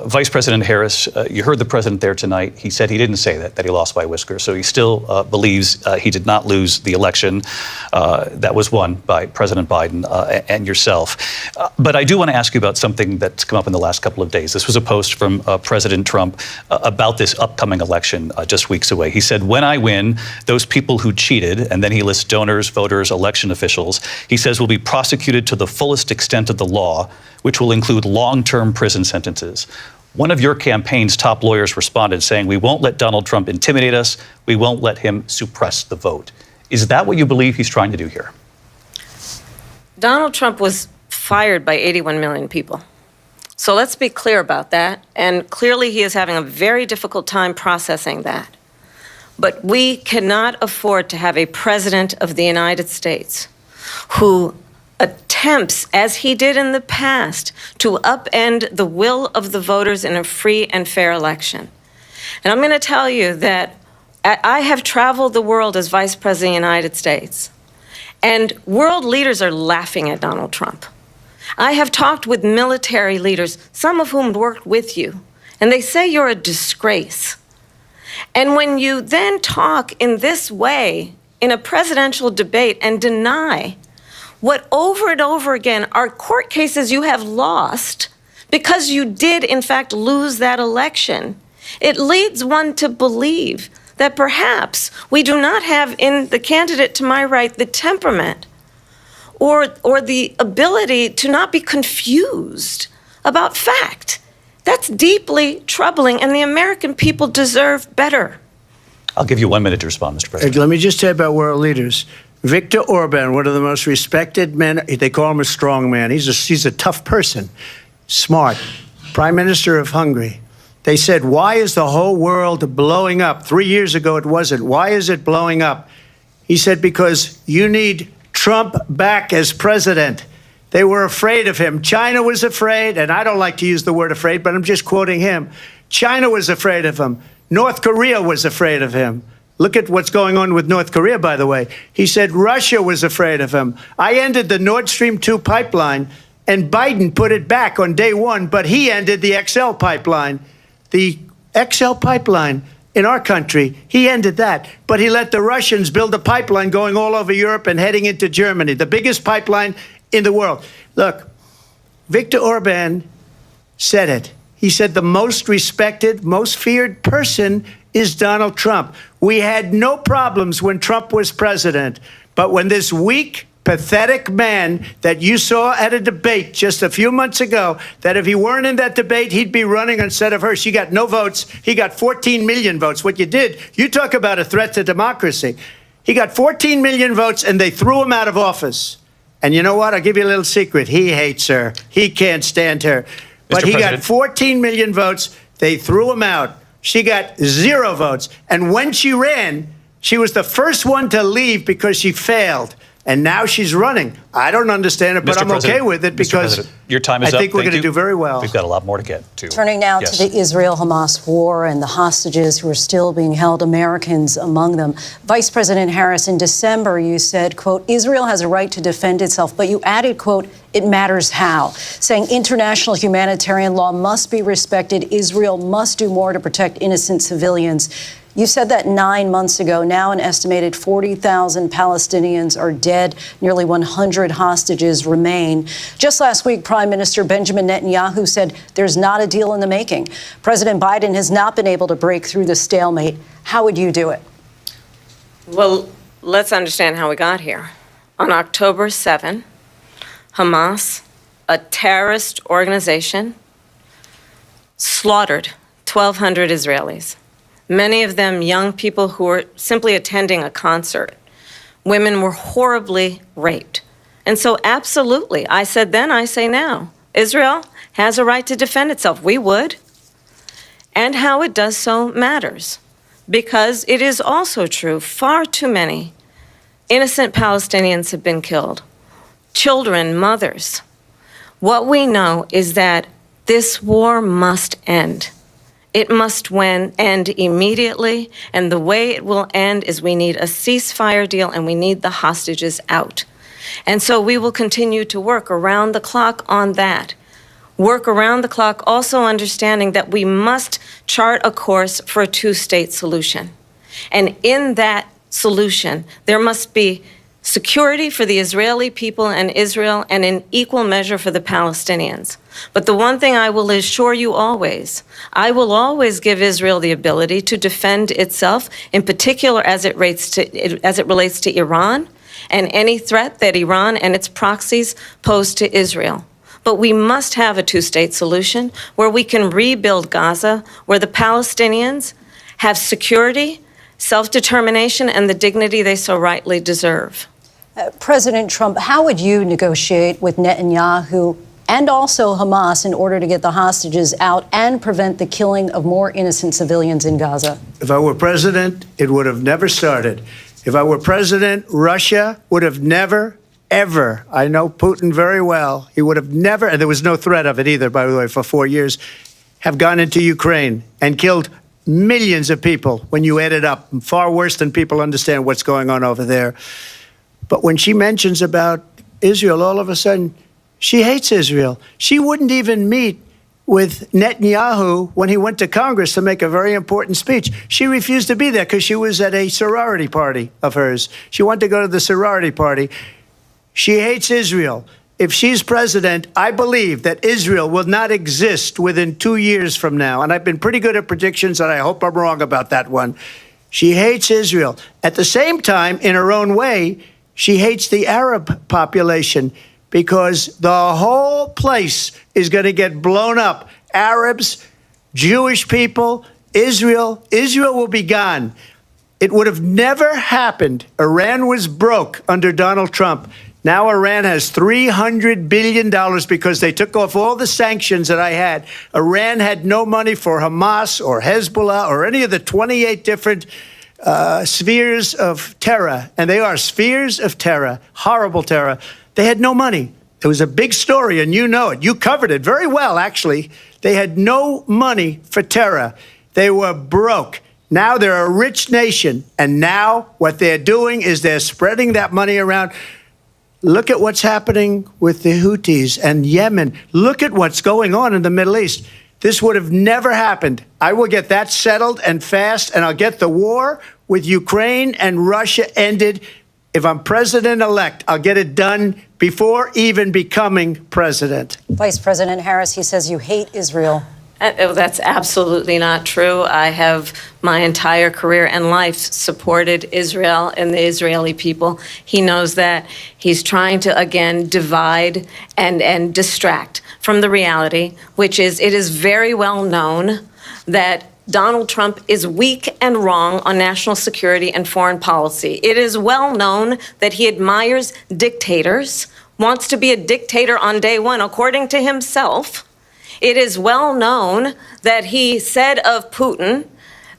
Vice President Harris, you heard the president there tonight. He said he didn't say that he lost by a whisker. So he still believes he did not lose the election that was won by President Biden and yourself. But I do want to ask you about something that's come up in the last couple of days. This was a post from President Trump about this upcoming election just weeks away. He said, when I win, those people who cheated, and then he lists donors, voters, election officials, he says will be prosecuted to the fullest extent of the law, which will include long-term prison sentences. One of your campaign's top lawyers responded saying, we won't let Donald Trump intimidate us. We won't let him suppress the vote. Is that what you believe he's trying to do here? Donald Trump was fired by 81 million people. So let's be clear about that. And clearly he is having a very difficult time processing that. But we cannot afford to have a president of the United States who attempts, as he did in the past, to upend the will of the voters in a free and fair election. And I'm going to tell you that I have traveled the world as Vice President of the United States, and world leaders are laughing at Donald Trump. I have talked with military leaders, some of whom worked with you, and they say you're a disgrace. And when you then talk in this way in a presidential debate and deny what over and over again are court cases you have lost because you did, in fact, lose that election, it leads one to believe that perhaps we do not have in the candidate to my right the temperament or the ability to not be confused about fact. That's deeply troubling, and the American people deserve better. I'll give you 1 minute to respond, Mr. President. Let me just say about world leaders. Viktor Orban, one of the most respected men, they call him a strong man. He's a tough person, smart. Prime Minister of Hungary. They said, why is the whole world blowing up? 3 years ago it wasn't. Why is it blowing up? He said, because you need Trump back as president. They were afraid of him. China was afraid, and I don't like to use the word afraid, but I'm just quoting him. China was afraid of him. North Korea was afraid of him. Look at what's going on with North Korea, by the way. He said Russia was afraid of him. I ended the Nord Stream 2 pipeline, and Biden put it back on day one, but he ended the XL pipeline. The XL pipeline in our country, he ended that. But he let the Russians build a pipeline going all over Europe and heading into Germany, the biggest pipeline in the world. Look, Viktor Orban said it. He said the most respected, most feared person is Donald Trump. We had no problems when Trump was president, but when this weak, pathetic man that you saw at a debate just a few months ago, that if he weren't in that debate, he'd be running instead of her. She got no votes. He got 14 million votes. What you did, you talk about a threat to democracy. He got 14 million votes, and they threw him out of office. And you know what? I'll give you a little secret. He hates her. He can't stand her. But he got 14 million votes. They threw him out. She got 0 votes. And when she ran, she was the first one to leave because she failed. And now she's running. I don't understand it, but I'm okay with it because your time is I think up. we're going to do very well. We've got a lot more to get to. Turning now to the Israel-Hamas war and the hostages who are still being held, Americans among them. Vice President Harris, in December, you said, quote, Israel has a right to defend itself, but you added, quote, it matters how, saying international humanitarian law must be respected. Israel must do more to protect innocent civilians. You said that 9 months ago. Now an estimated 40,000 Palestinians are dead. Nearly 100 hostages remain. Just last week, Prime Minister Benjamin Netanyahu said there's not a deal in the making. President Biden has not been able to break through the stalemate. How would you do it? Well, let's understand how we got here. On October 7, Hamas, a terrorist organization, slaughtered 1,200 Israelis. Many of them young people who were simply attending a concert. Women were horribly raped. And so absolutely, I said then, I say now, Israel has a right to defend itself. We would. And how it does so matters. Because it is also true, far too many innocent Palestinians have been killed. Children, mothers. What we know is that this war must end. It must end immediately, and the way it will end is we need a ceasefire deal and we need the hostages out. And so we will continue to work around the clock on that. work around the clock, also understanding that we must chart a course for a two-state solution. And in that solution, there must be security for the Israeli people and Israel, and in equal measure for the Palestinians. But the one thing I will assure you always, I will always give Israel the ability to defend itself, in particular as it relates to Iran and any threat that Iran and its proxies pose to Israel. But we must have a two-state solution where we can rebuild Gaza, where the Palestinians have security, self-determination, and the dignity they so rightly deserve. President Trump, how would you negotiate with Netanyahu and also Hamas in order to get the hostages out and prevent the killing of more innocent civilians in Gaza? If I were president, it would have never started. If I were president, Russia would have never, ever, I know Putin very well, he would have never, and there was no threat of it either, by the way, for 4 years, have gone into Ukraine and killed millions of people when you add it up, far worse than people understand what's going on over there. But when she mentions about Israel, all of a sudden, she hates Israel. She wouldn't even meet with Netanyahu when he went to Congress to make a very important speech. She refused to be there because she was at a sorority party of hers. She wanted to go to the sorority party. She hates Israel. If she's president, I believe that Israel will not exist within 2 years from now. And I've been pretty good at predictions, and I hope I'm wrong about that one. She hates Israel. At the same time, in her own way, she hates the Arab population because the whole place is going to get blown up. Arabs, Jewish people, Israel will be gone. It would have never happened. Iran was broke under Donald Trump. Now Iran has $300 billion because they took off all the sanctions that I had. Iran had no money for Hamas or Hezbollah or any of the 28 different spheres of terror, and they are spheres of terror, horrible terror. They had no money. It was a big story, and you know it. You covered it very well, actually. They had no money for terror. They were broke. Now they're a rich nation, and now what they're doing is they're spreading that money around. Look at what's happening with the Houthis and Yemen. Look at what's going on in the Middle East. This would have never happened. I will get that settled and fast, and I'll get the war with Ukraine and Russia ended. If I'm president-elect, I'll get it done before even becoming president. Vice President Harris, he says you hate Israel. That's absolutely not true. I have my entire career and life supported Israel and the Israeli people. He knows that. He's trying to, again, divide and distract from the reality, which is it is very well known that Donald Trump is weak and wrong on national security and foreign policy. It is well known that he admires dictators, wants to be a dictator on day one, according to himself. It is well known that he said of Putin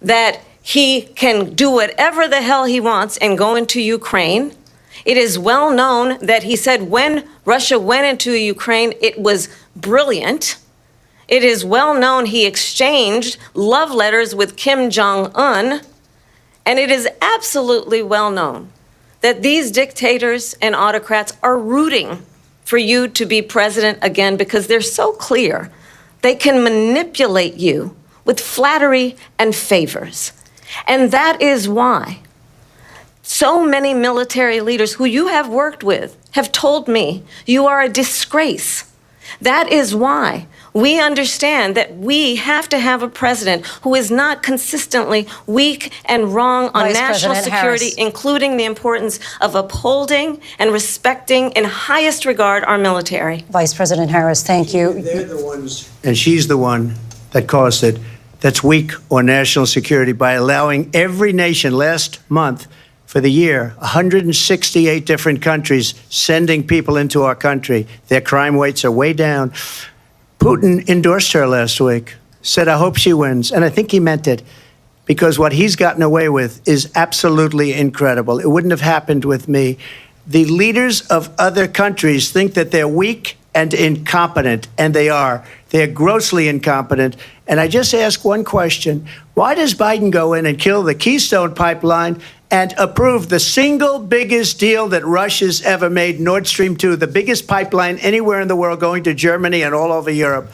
that he can do whatever the hell he wants and go into Ukraine. It is well known that he said when Russia went into Ukraine, it was brilliant. It is well known he exchanged love letters with Kim Jong-un. And it is absolutely well known that these dictators and autocrats are rooting for you to be president again because they're so clear. They can manipulate you with flattery and favors. And that is why so many military leaders who you have worked with have told me you are a disgrace. That is why we understand that we have to have a president who is not consistently weak and wrong on national security, including the importance of upholding and respecting in highest regard our military. Vice President Harris, thank you. They're the ones, and she's the one that caused it, that's weak on national security by allowing every nation last month for the year, 168 different countries sending people into our country. Their crime rates are way down. Putin endorsed her last week, said, I hope she wins. And I think he meant it because what he's gotten away with is absolutely incredible. It wouldn't have happened with me. The leaders of other countries think that they're weak and incompetent, and they are. They're grossly incompetent. And I just ask one question. Why does Biden go in and kill the Keystone Pipeline and approved the single biggest deal that Russia's ever made, Nord Stream 2, the biggest pipeline anywhere in the world going to Germany and all over Europe,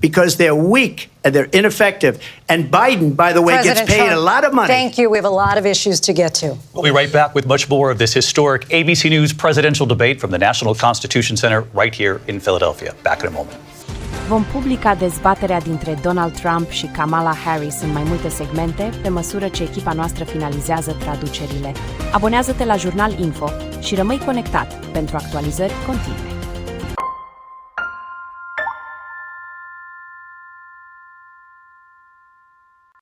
because they're weak and they're ineffective. And Biden, by the way, President gets paid Trump, a lot of money. Thank you. We have a lot of issues to get to. We'll be right back with much more of this historic ABC News presidential debate from the National Constitution Center right here in Philadelphia. Back in a moment. Vom publica dezbaterea dintre Donald Trump și Kamala Harris în mai multe segmente, pe măsură ce echipa noastră finalizează traducerile. Abonează-te la Jurnalinfo și rămâi conectat pentru actualizări continue.